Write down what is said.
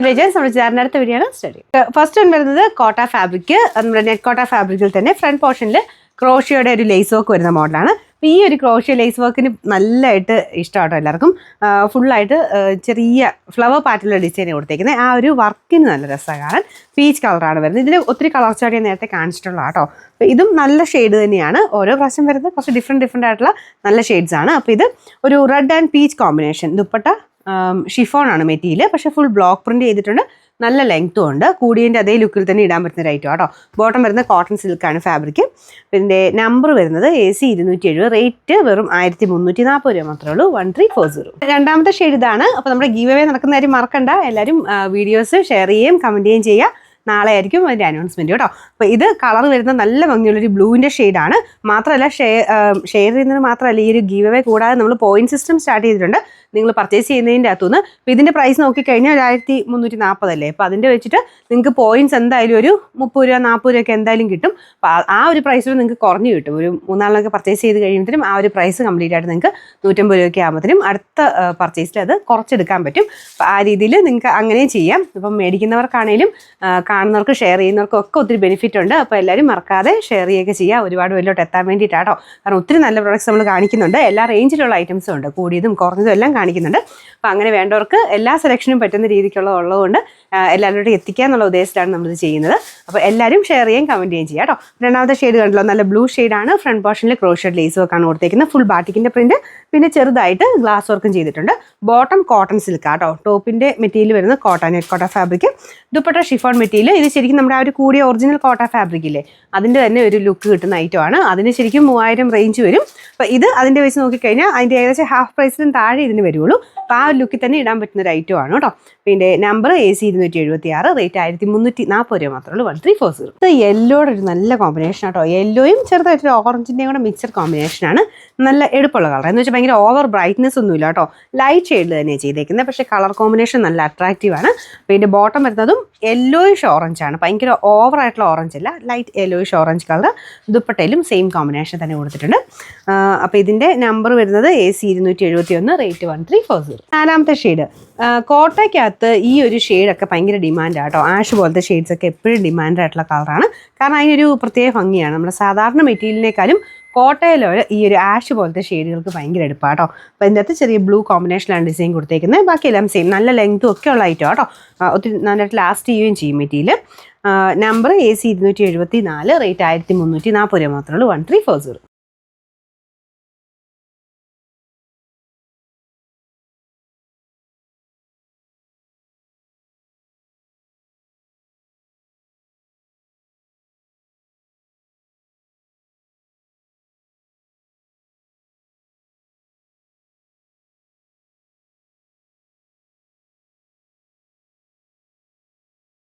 അടുത്ത video study. First വരുന്നത് കോട്ട ഫാബ്രിക്. നമ്മുടെ നെറ്റ് കോട്ട ഫാബ്രിക്കിൽ തന്നെ ഫ്രണ്ട് പോർഷനിൽ ക്രോഷ്യയുടെ ഒരു ലേസ് വർക്ക് വരുന്ന മോഡലാണ്. അപ്പോൾ ഈ ഒരു ക്രോഷ്യ ലേസ് വർക്കിന് നല്ലതായിട്ട് ഇഷ്ടമാട്ടോ എല്ലാവർക്കും. ഫുള്ളായിട്ട് ചെറിയ ഫ്ലവർ പാറ്റേണിലുള്ള ഡിസൈൻ കൊടുത്തേക്കുന്നത്. ആ ഒരു വർക്കിന് നല്ല രസമാണ് കാണാൻ. പീച്ച് കളറാണ് വരുന്നത്. ഇതിന് ഒത്തിരി കളർ ചാർട്ട് ഞാൻ നേരത്തെ കാണിച്ചിട്ടുള്ള കേട്ടോ. അപ്പോൾ ഇതും നല്ല ഷെയ്ഡ് തന്നെയാണ്. ഓരോ പ്രാവശ്യം വരുന്നത് കുറച്ച് ഡിഫറെൻറ്റ് ആയിട്ടുള്ള നല്ല ഷെയ്ഡ്സ് ആണ്. അപ്പോൾ ഇത് ഒരു red and peach combination. Dupatta chiffon ആണ് മെറ്റീരിയൽ, പക്ഷേ ഫുൾ ബ്ലോക്ക് പ്രിന്റ് ചെയ്തിട്ടുണ്ട്. നല്ല ലെങ്ത്തും ഉണ്ട്. കൂടിയതിൻ്റെ അതേ ലുക്കിൽ തന്നെ ഇടാൻ പറ്റുന്ന ഒരു ഐറ്റം കേട്ടോ. ബോട്ടം വരുന്നത് കോട്ടൺ സിൽക്കാണ് ഫാബ്രിക്. പിന്നെ നമ്പർ വരുന്നത് AC 270. റേറ്റ് വെറും 1340 രൂപ മാത്രമേ ഉള്ളൂ. 1340. രണ്ടാമത്തെ ഷെയ്ഡ് ഇതാണ്. അപ്പോൾ നമ്മുടെ ഗീവ് അവേ നടക്കുന്ന കാര്യം മറക്കണ്ട. എല്ലാവരും വീഡിയോസ് ഷെയർ ചെയ്യുകയും കമൻറ്റ് ചെയ്യുകയും ചെയ്യുക. നാളെ ആയിരിക്കും അതിൻ്റെ അനൗൺസ്മെൻറ്റ് കേട്ടോ. അപ്പോൾ ഇത് കളർ വരുന്ന നല്ല ഭംഗിയുള്ളൊരു ബ്ലൂവിൻ്റെ ഷെയ്ഡാണ്. മാത്രമല്ല ഷെയർ ചെയ്യുന്നത് മാത്രമല്ല, ഈ ഒരു ഗീവ് അവേ കൂടാതെ നമ്മൾ പോയിന്റ് സിസ്റ്റം സ്റ്റാർട്ട് ചെയ്തിട്ടുണ്ട്. നിങ്ങൾ പർച്ചേസ് ചെയ്യുന്നതിൻ്റെ അകത്തുനിന്ന്. അപ്പോൾ ഇതിൻ്റെ പ്രൈസ് നോക്കിക്കഴിഞ്ഞാൽ 1340 അല്ലേ. അപ്പോൾ അതിൻ്റെ വെച്ചിട്ട് നിങ്ങൾക്ക് പോയിന്റ്സ് എന്തായാലും ഒരു 30 രൂപ 40 രൂപയൊക്കെ എന്തായാലും കിട്ടും. അപ്പോൾ ആ ഒരു പ്രൈസിൽ നിങ്ങൾക്ക് കുറഞ്ഞ് കിട്ടും. ഒരു 3-4 പർച്ചേസ് ചെയ്ത് കഴിയുമ്പോഴത്തേനും ആ ഒരു പ്രൈസ് കംപ്ലീറ്റ് ആയിട്ട് നിങ്ങൾക്ക് 150 രൂപയൊക്കെ ആകുമ്പോഴത്തേനും അടുത്ത പർച്ചേസിൽ അത് കുറച്ചെടുക്കാൻ പറ്റും. അപ്പോൾ ആ രീതിയിൽ നിങ്ങൾക്ക് അങ്ങനെയും ചെയ്യാം. അപ്പം മേടിക്കുന്നവർക്കാണേലും കാണുന്നവർക്ക് ഷെയർ ചെയ്യുന്നവർക്കും ഒക്കെ ഒത്തിരി ബെനിഫിറ്റ് ഉണ്ട്. അപ്പോൾ എല്ലാവരും മറക്കാതെ ഷെയർ ചെയ്യുകയൊക്കെ ചെയ്യുക. ഒരുപാട് വലിയോട്ട് എത്താൻ വേണ്ടിയിട്ടാട്ടോ. കാരണം ഒത്തിരി നല്ല പ്രോഡക്റ്റ്സ് നമ്മൾ കാണിക്കുന്നുണ്ട്. എല്ലാ റേഞ്ചിലുള്ള ഐറ്റംസും ഉണ്ട്. കൂടിയതും കുറഞ്ഞതും എല്ലാം കാണിക്കുന്നുണ്ട്. അപ്പോൾ അങ്ങനെ വേണ്ടവർക്ക് എല്ലാ സെലക്ഷനും പറ്റുന്ന രീതിക്കുള്ളതുകൊണ്ട് എല്ലാവരോടും എത്തിക്കുക എന്നുള്ള ഉദ്ദേശത്തിലാണ് നമ്മളിത് ചെയ്യുന്നത്. അപ്പോൾ എല്ലാവരും ഷെയർ ചെയ്യുകയും കമൻറ്റ് ചെയ്യുകയും ചെയ്യാം കേട്ടോ. രണ്ടാമത്തെ ഷെയ്ഡ് കണ്ടല്ലോ, നല്ല ബ്ലൂ ഷെയ്ഡാണ്. ഫ്രണ്ട് പോർഷനിൽ ക്രോഷ്യഡ് ലേസ് വർക്കാണ് കൊടുത്തേക്കുന്നത്. ഫുൾ ബാറ്റിക്കിൻ്റെ പ്രിൻറ്റ്, പിന്നെ ചെറുതായിട്ട് ഗ്ലാസ് വർക്കും ചെയ്തിട്ടുണ്ട്. ബോട്ടം കോട്ടൺ സിൽക്കാട്ടോ. ടോപ്പിൻ്റെ മെറ്റീരിയൽ വരുന്നത് cotton, net Kota fabric. Dupatta chiffon material. ഇത് ശരിക്കും നമ്മുടെ ആ ഒരു കൂടിയ ഒറിജിനൽ കോട്ട ഫാബ്രിക് ഇല്ലേ, അതിൻ്റെ തന്നെ ഒരു ലുക്ക് കിട്ടുന്ന ഐറ്റമാണ്. അതിന് ശരിക്കും 3000 റേഞ്ച് വരും. അപ്പോൾ ഇത് അതിൻ്റെ വെച്ച് നോക്കിക്കഴിഞ്ഞാൽ അതിൻ്റെ ഏകദേശം ഹാഫ് പ്രൈസിനും താഴെ ഇതിന് വരുള്ളൂ. അപ്പോൾ ആ ഒരു ലുക്കിൽ തന്നെ ഇടാൻ പറ്റുന്ന ഒരു ഐറ്റമാണ് കേട്ടോ. പിന്നെ നമ്പർ AC 276. റേറ്റ് 1340 രൂപ മാത്രമേ ഉള്ളൂ. 1340. ഇത് യെല്ലോയുടെ ഒരു നല്ല കോമ്പിനേഷൻ ആട്ടോ. യെല്ലോയും ചെറുതായിട്ടൊരു ഓറഞ്ചിൻ്റെയും കൂടെ മിക്സഡ് കോമ്പിനേഷനാണ്. നല്ല എടുപ്പുള്ള കളർ എന്ന് വെച്ചാൽ ഭയങ്കര ഓവർ ബ്രൈറ്റ്നെസ് ഒന്നുമില്ല കേട്ടോ. ലൈറ്റ് ഷെയ്ഡിൽ തന്നെയാണ് ചെയ്തേക്കുന്നത്. പക്ഷേ കളർ കോമ്പിനേഷൻ നല്ല അട്രാക്റ്റീവ് ആണ്. പിന്നെ ബോട്ടം വരുന്നതും യെല്ലോയിഷ് ഓറഞ്ച് ആണ്. ഭയങ്കര ഓവറായിട്ടുള്ള ഓറഞ്ച് അല്ല, ലൈറ്റ് യെല്ലോയിഷ് ഓറഞ്ച് കളർ. ദുപ്പട്ടയിലും സെയിം കോമ്പിനേഷൻ തന്നെ കൊടുത്തിട്ടുണ്ട്. അപ്പോൾ ഇതിൻ്റെ നമ്പർ വരുന്നത് AC 271. റേറ്റ് 1340. നാലാമത്തെ ഷെയ്ഡ് കോട്ടയ്ക്കകത്ത് ഈ ഒരു ഷെയ്ഡൊക്കെ ഭയങ്കര ഡിമാൻഡാണ് കേട്ടോ. ആഷ് പോലത്തെ ഷെയ്ഡ്സൊക്കെ എപ്പോഴും ഡിമാൻഡായിട്ടുള്ള കളറാണ്. കാരണം അതിനൊരു പ്രത്യേക ഭംഗിയാണ്. നമ്മുടെ സാധാരണ മെറ്റീരിയലിനേക്കാളും കോട്ടയിലോ ഈ ഒരു ആഷ് പോലത്തെ ഷെയ്ഡുകൾക്ക് ഭയങ്കര എടുപ്പാണ് കേട്ടോ. അപ്പോൾ ഇതിൻ്റെ അകത്ത് ചെറിയ ബ്ലൂ കോമ്പിനേഷനിലാണ് ഡിസൈൻ കൊടുത്തേക്കുന്നത്. ബാക്കിയെല്ലാം സെയിം, നല്ല ലെങ്ത്തും ഒക്കെ ഉള്ള ഐറ്റം കേട്ടോ. ഒത്തിരി നന്നായിട്ട് ലാസ്റ്റ് ചെയ്യുകയും ചെയ്യും മെറ്റീരിയൽ. Number AC 274. റേറ്റ് 1340 രൂപ മാത്രമേ ഉള്ളൂ. 1340.